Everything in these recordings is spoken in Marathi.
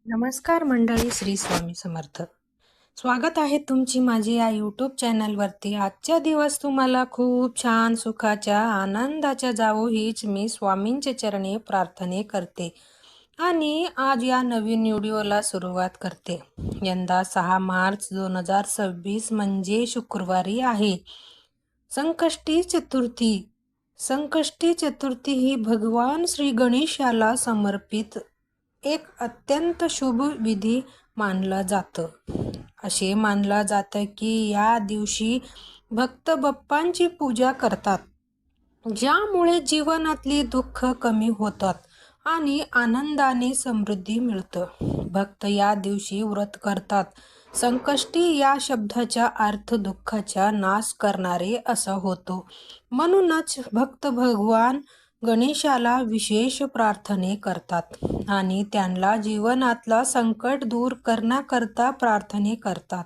नमस्कार मंडळी, श्री स्वामी समर्थ. स्वागत आहे तुमची माझी या यूट्यूब चॅनलवरती. आजचा दिवस तुम्हाला खूप छान, सुखाच्या, आनंदाच्या जावो हीच मी स्वामींच्या चरणी प्रार्थने करते आणि आज या नवीन व्हिडिओला सुरुवात करते. यंदा 6 मार्च 2026 म्हणजे शुक्रवारी आहे. संकष्टी चतुर्थी. संकष्टी चतुर्थी ही भगवान श्री गणेशाला समर्पित एक अत्यंत शुभ विधी मानला जातं. असे मानला जातं की या दिवशी भक्त बाप्पांची पूजा करतात, ज्यामुळे जीवनातली दुःख कमी होतात आणि आनंदाने समृद्धी मिळतं. भक्त या दिवशी व्रत करतात. संकष्टी या शब्दाचा अर्थ दुःखाचा नाश करणारे असा होतो. म्हणूनच भक्त भगवान गणेशाला विशेष प्रार्थने करतात आणि त्यांना जीवनातला संकट दूर करण्याकरता प्रार्थने करतात.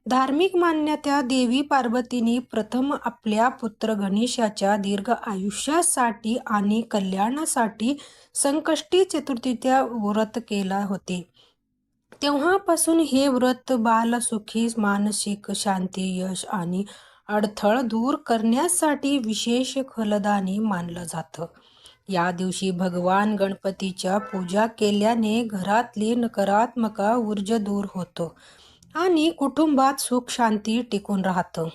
धार्मिक मान्यता देवी पार्वतीने प्रथम आपल्या पुत्र गणेशाच्या दीर्घ आयुष्यासाठी आणि कल्याणासाठी संकष्टी चतुर्थीचे व्रत केला होते. तेव्हापासून हे व्रत बालसुखी, मानसिक शांती, यश आणि अडथळ दूर करण्यासाठी विशेष फलदायी मानलं जातं. या दिवशी भगवान गणपतीच्या पूजा केल्याने घरातली नकारात्मक ऊर्जा दूर होतो आणि कुटुंबात सुख शांती टिकून राहतं.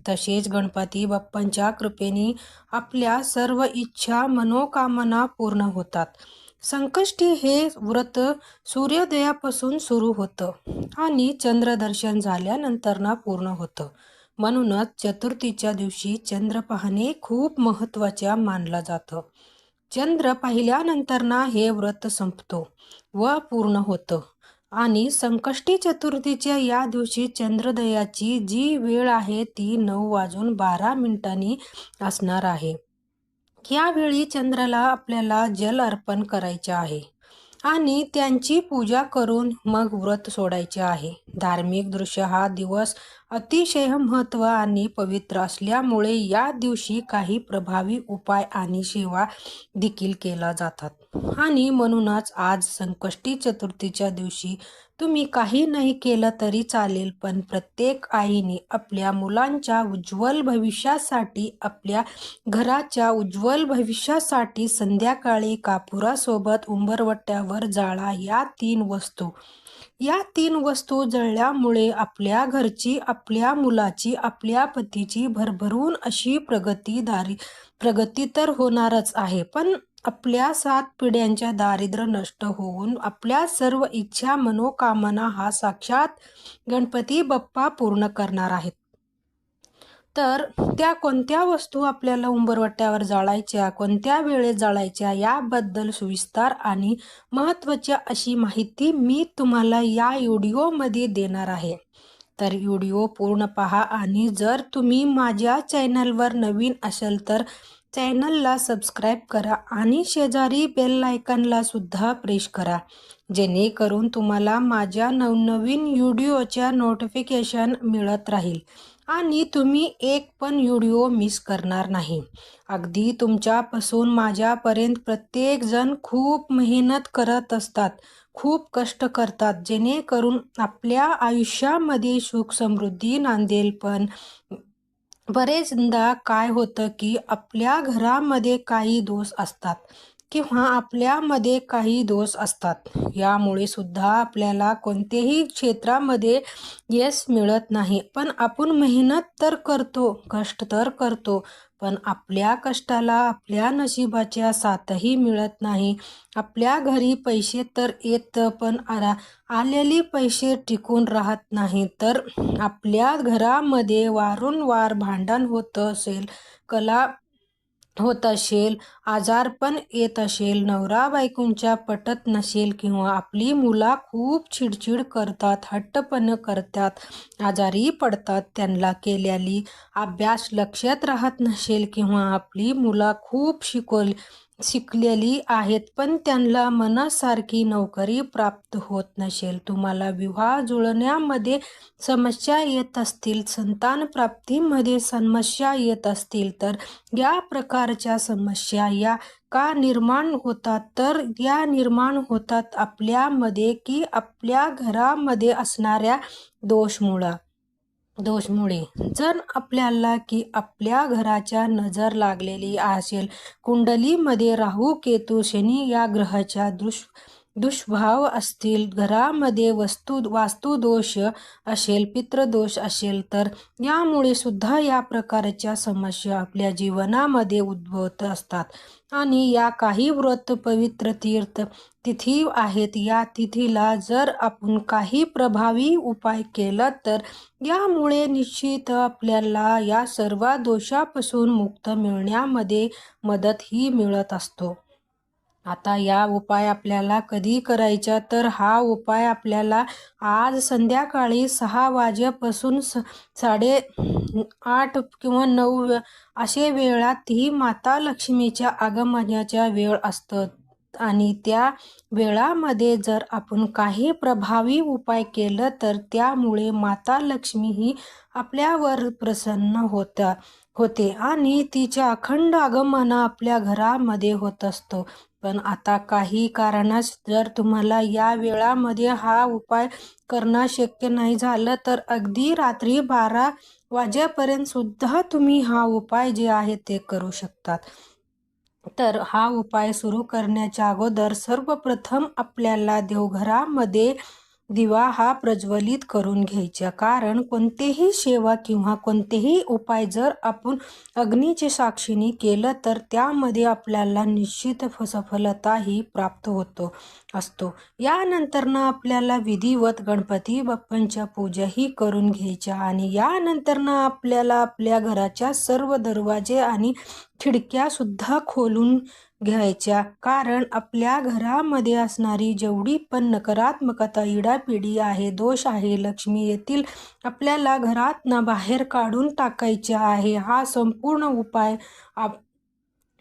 तसेच गणपती बाप्पांच्या कृपेने आपल्या सर्व इच्छा मनोकामना पूर्ण होतात. संकष्टी हे व्रत सूर्योदयापासून सुरू होतं आणि चंद्रदर्शन झाल्यानंतर पूर्ण होतं. म्हणूनच चतुर्थीच्या दिवशी चंद्र पाहणे खूप महत्त्वाचे मानलं जातं. चंद्र पाहिल्यानंतर हे व्रत संपतो व पूर्ण होतं आणि संकष्टी चतुर्थीच्या या दिवशी चंद्रोदयाची जी वेळ आहे ती 9:12 असणार आहे. यावेळी चंद्राला आपल्याला जल अर्पण करायचे आहे आणि त्यांची पूजा करून मग व्रत सोडायचे आहे. धार्मिक दृष्ट्या हा दिवस अतिशय महत्त्व आणि पवित्र असल्यामुळे या दिवशी काही प्रभावी उपाय आणि सेवा देखील केल्या जातात आणि म्हणूनच आज संकष्टी चतुर्थीच्या दिवशी तुम्ही काही नाही केलं तरी चालेल, पण प्रत्येक आईने आपल्या मुलांच्या उज्ज्वल भविष्यासाठी, आपल्या घराच्या उज्ज्वल भविष्यासाठी संध्याकाळी कापुरासोबत उंबरवट्यावर जाळा या तीन वस्तू जळल्यामुळे आपल्या घरची, आपल्या मुलाची, आपल्या पतीची भरभरून अशी प्रगती तर होणारच आहे, पण आपल्या 7 पिढ्यांच्या दारिद्र्य नष्ट होऊन आपल्या सर्व इच्छा मनोकामना हा साक्षात गणपती बाप्पा पूर्ण करणार आहेत. तर त्या कोणत्या वस्तू आपल्याला उंबरवट्यावर जाळायच्या, कोणत्या वेळेत जाळायच्या याबद्दल सविस्तर आणि महत्त्वाची अशी माहिती मी तुम्हाला या व्हिडिओमध्ये देणार आहे. तर व्हिडिओ पूर्ण पहा आणि जर तुम्ही माझ्या चॅनलवर नवीन असाल तर चॅनलला सबस्क्राईब करा आणि शेजारी बेल आयकॉनला सुद्धा प्रेस करा, जेणेकरून तुम्हाला माझ्या नवनवीन व्हिडिओच्या नोटिफिकेशन मिळत राहील आणि तुम्ही एक पण व्हिडिओ मिस करणार नाही. अगदी तुमच्यापासून माझ्यापर्यंत प्रत्येकजण खूप मेहनत करत असतात, खूप कष्ट करतात, जेणेकरून आपल्या आयुष्यामध्ये सुख समृद्धी नांदेल. पण बरेचदा काय होतं की आपल्या घरामध्ये काही दोष असतात किंवा आपल्यामध्ये काही दोष असतात. यामुळे सुद्धा आपल्याला कोणत्याही क्षेत्रामध्ये यश मिळत नाही. पण आपण मेहनत तर करतो, कष्ट तर करतो, पण आपल्या कष्टाला आपल्या नशिबाच्या साथही मिळत नाही. आपल्या घरी पैसे तर येतं, पण आलेले पैसे टिकून राहत नाही. तर आपल्या घरामध्ये वारंवार भांडण होत असेल, कला होत असेल, आजारपण येत असेल, नवरा बायकोंच्या पटत नसेल किंवा आपली मुलं खूप चिडचिड करतात, हट्टपणा करतात, आजारी पडतात, त्यांना केलेली अभ्यास लक्षात राहत नसेल किंवा आपली मुलं खूप शिकलेली आहेत पण त्यांना मनासारखी नोकरी प्राप्त होत नसेल, तुम्हाला विवाह जुळण्यामध्ये समस्या येत असतील, संतान प्राप्तीमध्ये समस्या येत असतील, तर या प्रकारच्या समस्या या का निर्माण होतात, तर या निर्माण होतात आपल्यामध्ये की आपल्या घरामध्ये असणाऱ्या दोषमुळे. जर आपल्याला की आपल्या घराच्या नजर लागलेली असेल, कुंडलीमध्ये राहू केतू शनी या ग्रहाच्या दुष्भाव असतील, घरामध्ये वास्तुदोष असेल, पितृदोष असेल, तर यामुळे सुद्धा या प्रकारच्या समस्या आपल्या जीवनामध्ये उद्भवत असतात. आणि या काही व्रत पवित्र तीर्थ तिथी आहेत, या तिथीला जर आपण काही प्रभावी उपाय केला तर यामुळे निश्चित आपल्याला या सर्व दोषापासून मुक्त मिळण्यामध्ये मदत ही मिळत असतो. आता या उपाय आपल्याला कधी करायचा, तर हा उपाय आपल्याला आज संध्याकाळी 6 वाजेपासून 8:30 किंवा 9 असे वेळात ही माता लक्ष्मीच्या आगमनाच्या वेळ असतं. आणि त्या वेळामध्ये जर आपण काही प्रभावी उपाय केलं तर त्यामुळे माता लक्ष्मी ही आपल्यावर प्रसन्न होते आणि तिच्या अखंड आगमन आपल्या घरामध्ये होत असतो. पण आता काही कारणास जर तुम्हाला या वेळामध्ये हा उपाय करणं शक्य नाही झालं, तर अगदी रात्री 12 वाजेपर्यंत सुद्धा तुम्ही हा उपाय जे आहे ते करू शकतात. तर हा उपाय सुरू करण्याच्या अगोदर सर्वप्रथम आपल्याला देवघरामध्ये दिवा हा प्रज्वलित करून घ्यायचा. कारण कोणतेही सेवा किंवा कोणतेही उपाय जर आपण अग्नीच्या साक्षीने केलं तर त्यामध्ये आपल्याला निश्चित सफलता ही प्राप्त असतो. यानंतर आपल्याला विधिवत गणपती बाप्पांच्या पूजाही करून घ्यायच्या आणि यानंतर आपल्याला आपल्या घराच्या सर्व दरवाजे आणि खिडक्या सुद्धा खोलून घ्यायच्या. कारण आपल्या घरामध्ये असणारी जेवढी पण नकारात्मकता, इडापिडी आहे, दोष आहे, लक्ष्मी येतील आपल्याला घरातनं बाहेर काढून टाकायचे आहे. हा संपूर्ण उपाय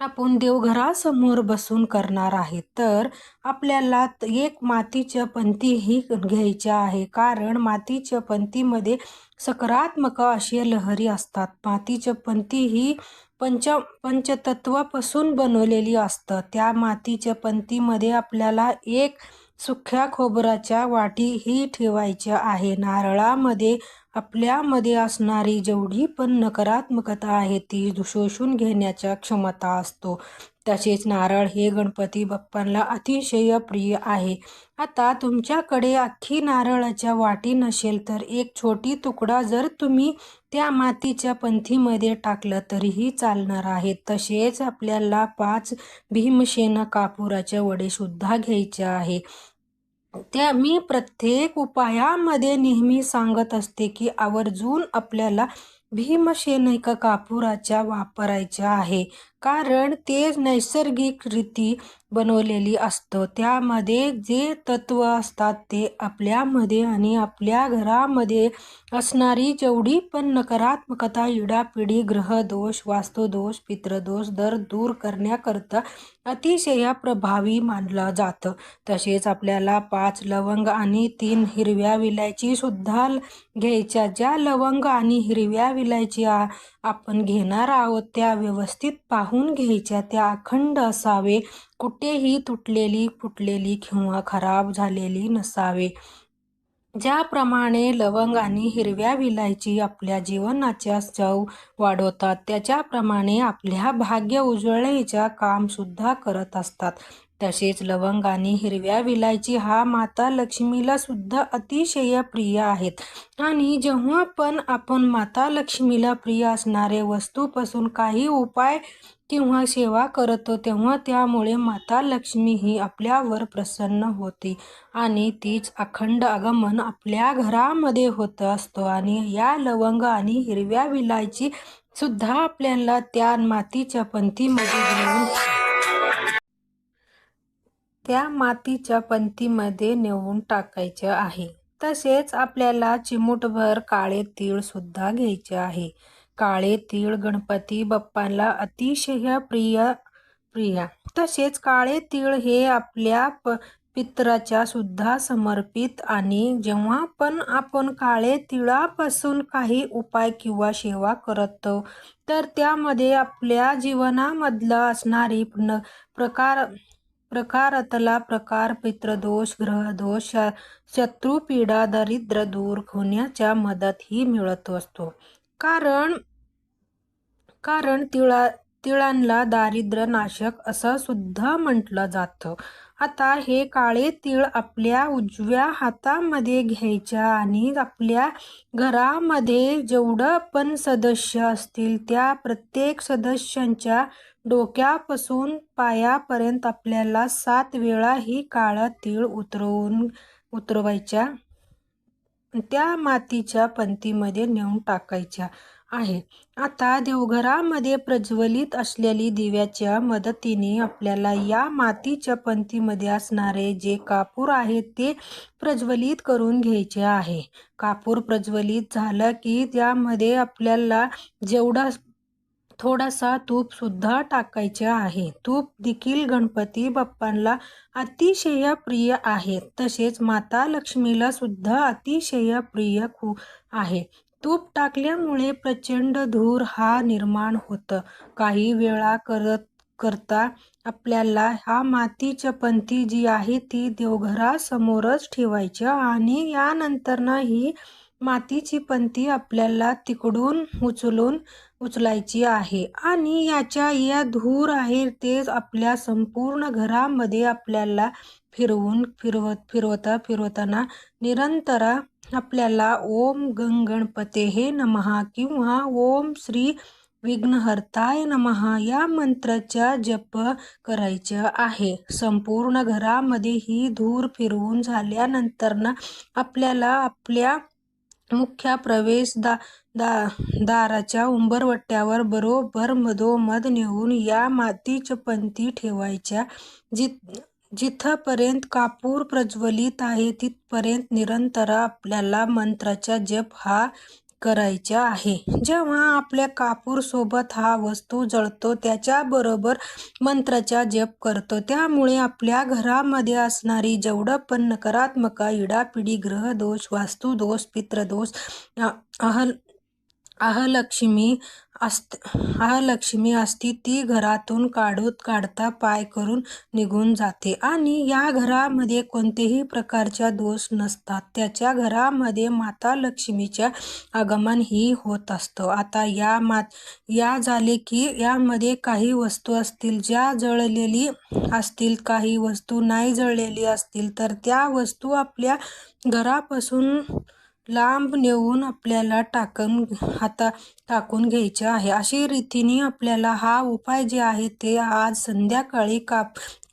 आपण देवघरासमोर बसून करणार आहे. तर आपल्याला एक मातीच्या पंथीही घ्यायच्या आहे. कारण मातीच्या पंथीमध्ये सकारात्मक अशी लहरी असतात. मातीच्या पंथी ही पंचतत्वापासून बनवलेली असतं. त्या मातीच्या पंथीमध्ये आपल्याला एक सुक्या खोबराच्या वाटी ही ठेवायच्या आहे. नारळामध्ये आपल्यामध्ये असणारी जेवढी पण नकारात्मकता आहे ती शोषून घेण्याच्या क्षमता असतो. तसेच नारळ हे गणपती बाप्पांना अतिशय प्रिय आहे. आता तुमच्याकडे अख्खी नारळाच्या वाटी नसेल तर एक छोटी तुकडा जर तुम्ही त्या मातीच्या पंथीमध्ये टाकलं तरीही चालणार आहे. तसेच आपल्याला 5 भीमसेन कापुराचे वडे सुद्धा घ्यायचे आहे. त्या मी प्रत्येक उपायामध्ये नेहमी सांगत असते की आवर्जून आपल्याला भीमसेनिक कापुराच्या वापरायच्या आहे. कारण ते नैसर्गिक रीती बनवलेली असतं. त्यामध्ये जे तत्व असतात ते आपल्यामध्ये आणि आपल्या घरामध्ये असणारी जेवढी पण नकारात्मकता, इडापिडी, ग्रहदोष, वास्तुदोष, पितृदोष दूर करण्याकरता अतिशय प्रभावी मानलं जातं. तसेच आपल्याला 5 लवंग आणि 3 हिरव्या विलायची सुद्धा घ्यायच्या. ज्या लवंग आणि हिरव्या विलायची आपण घेणार आहोत त्या व्यवस्थित पाहून घ्यायच्या. त्या अखंड असावे, कुठेही तुटलेली, फुटलेली किंवा खराब झालेली नसावे. ज्याप्रमाणे लवंग आणि हिरव्या विलायची आपल्या जीवनाच्या चव वाढवतात, त्याच्याप्रमाणे आपल्या भाग्य उजळण्याचं काम सुद्धा करत असतात. तसेच लवंग आणि हिरव्या विलायची हा माता लक्ष्मीला सुद्धा अतिशय प्रिय आहेत. आणि जेव्हा पण आपण माता लक्ष्मीला प्रिय असणारे वस्तूपासून काही उपाय किंवा सेवा करतो तेव्हा त्यामुळे माता लक्ष्मी ही आपल्यावर प्रसन्न होते आणि तीच अखंड आगमन आपल्या घरामध्ये होत असतो. आणि या लवंग आणि हिरव्या विलायची सुद्धा आपल्याला त्या मातीच्या पंथीमध्ये नेऊन टाकायचे आहे. तसेच आपल्याला चिमूटभर काळे तीळ सुद्धा घ्यायचे आहे. काळे तीळ गणपती बाप्पाला अतिशय प्रिय तसेच काळे तीळ हे आपल्या पितराच्या सुद्धा समर्पित आणि जेव्हा पण आपण काळे तिळापासून काही उपाय किंवा सेवा करतो तर त्यामध्ये आपल्या जीवनामधला असणारी प्रकारातला प्रकार, पितृदोष, ग्रहदोष, शत्रुपीडा, दारिद्र्य दूर होण्याच्या मदत ही मिळत असतो. कारण तिळांना दारिद्र्य नाशक असं सुद्धा म्हटलं जातं. आता हे काळे तीळ आपल्या उजव्या हातामध्ये घ्यायच्या आणि आपल्या घरामध्ये जेवढं पण सदस्य असतील त्या प्रत्येक सदस्यांच्या डोक्यापासून पायापर्यंत आपल्याला 7 वेळा ही काळा तीळ उतरवायच्या त्या मातीच्या पंतीमध्ये नेऊन टाकायच्या आहे. आता देवघरामध्ये प्रज्वलित असलेली दिव्याच्या मदतीने आपल्याला या मातीच्या पंतीमध्ये असणारे जे कापूर आहे ते प्रज्वलित करून घ्यायचे आहे. कापूर प्रज्वलित झालं की त्यामध्ये आपल्याला थोडासा तूप सुद्धा टाकायचे आहे. तूप देखील गणपती बाप्पांना अतिशय प्रिय आहे. तसेच माता लक्ष्मीला सुद्धा अतिशय प्रिय आहे. तूप टाकल्यामुळे प्रचंड धूर हा निर्माण होतं. काही वेळा करता आपल्याला हा मातीच्या पंती जी आहे ती देवघरासमोरच ठेवायची आणि यानंतर ही मातीची पंती आपल्याला तिकडून उचलायची आहे आणि या धूर आहे ते आपल्या संपूर्ण घरामध्ये आपल्याला फिरवताना निरंतर आपल्याला ओम गणपतेहे नमः किंवा ओम श्री विघ्नहर्ताय नमः या मंत्राचा जप करायचा आहे. संपूर्ण घरामध्ये ही धूर फिरवून झाल्यानंतर आपल्याला आपल्या मुख्य प्रवेश दाराच्या उंबरवट्यावर बरोबर मधोमध नेऊन या मातीच्या पंती ठेवायच्या. जिथपर्यंत कापूर प्रज्वलित आहे तिथपर्यंत निरंतर आपल्याला मंत्राचा जप हा करायचा आहे. जेव्हा आपल्या कापूर सोबत हा वस्तू जळतो त्याच्याबरोबर मंत्राचा जप करतो त्यामुळे आपल्या घरामध्ये असणारी जेवढं पण नकारात्मक इडापिडी, ग्रहदोष, वास्तुदोष, पितृदोष, अहलक्ष्मी असती ती घरातून काढता पाय करून निघून जाते आणि या घरामध्ये कोणतेही प्रकारचा दोष नसतात. त्याच्या घरामध्ये माता लक्ष्मीच्या आगमन ही होत असतं. आता या झाले की यामध्ये काही वस्तू असतील ज्या जळलेली असतील, काही वस्तू नाही जळलेली असतील तर त्या वस्तू आपल्या घरापासून लांब नेऊन आपल्याला टाकून घ्यायचे आहे. अशी रीतीने आपल्याला हा उपाय जे आहे ते आज संध्याकाळी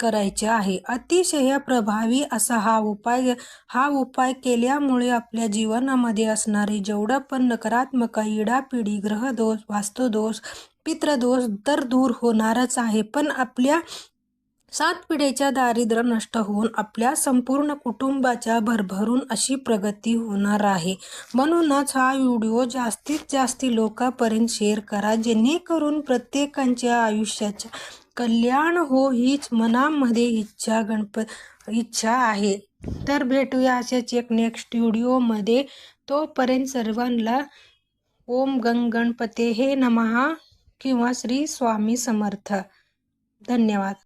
करायचे आहे. अतिशय प्रभावी असा हा उपाय केल्यामुळे आपल्या जीवनामध्ये असणारे जेवढं पण नकारात्मक इडापिडी, ग्रहदोष, वास्तुदोष, पितृदोष तर दूर होणारच आहे. पण आपल्या 7 पिढ्यांच्या दारिद्र्य नष्ट होऊन आपल्या संपूर्ण कुटुंबाच्या भरभरून अशी प्रगती होणार आहे. म्हणूनच हा व्हिडिओ जास्तीत जास्त लोकांपर्यंत शेअर करा जेणेकरून प्रत्येकाच्या आयुष्याचे कल्याण हो हीच मनामध्ये इच्छा आहे. तर भेटूया अशाच एक नेक्स्ट व्हिडिओमध्ये. तोपर्यंत सर्वांना ओम गणपतेहे नमः किंवा श्री स्वामी समर्थ. धन्यवाद.